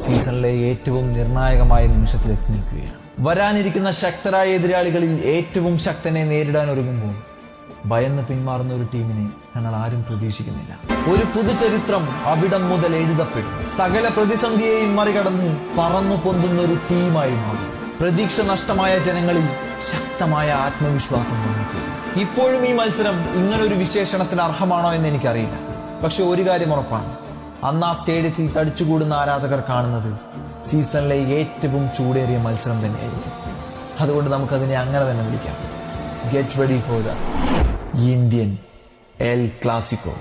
സീസണിലെ ഏറ്റവും നിർണായകമായ നിമിഷത്തിൽ എത്തി നിൽക്കുകയാണ്. വരാനിരിക്കുന്ന ശക്തരായ എതിരാളികളിൽ ഏറ്റവും ശക്തനെ നേരിടാൻ ഒരുങ്ങുമ്പോൾ ഭയന്ന് പിന്മാറുന്ന ഒരു ടീമിനെ ഞങ്ങൾ ആരും പ്രതീക്ഷിക്കുന്നില്ല. ഒരു പുതുചരിത്രം അവിടം മുതൽ എഴുതപ്പെടും. സകല പ്രതിസന്ധിയെയും മറികടന്ന് പറന്നു പൊന്തുന്ന ഒരു ടീമായി മാറും. പ്രതീക്ഷ നഷ്ടമായ ജനങ്ങളിൽ ശക്തമായ ആത്മവിശ്വാസം വന്നു. ഇപ്പോഴും ഈ മത്സരം ഇങ്ങനൊരു വിശേഷണത്തിന് അർഹമാണോ എന്ന് എനിക്കറിയില്ല. പക്ഷെ ഒരു കാര്യം ഉറപ്പാണ്, അന്ന് ആ സ്റ്റേഡിയത്തിൽ തടിച്ചുകൂടുന്ന ആരാധകർ കാണുന്നത് സീസണിലെ ഏറ്റവും ചൂടേറിയ മത്സരം തന്നെയായിരിക്കും. അതുകൊണ്ട് നമുക്കതിനെ അങ്ങനെ തന്നെ വിളിക്കാം. Get ready for the Indian El Clasico.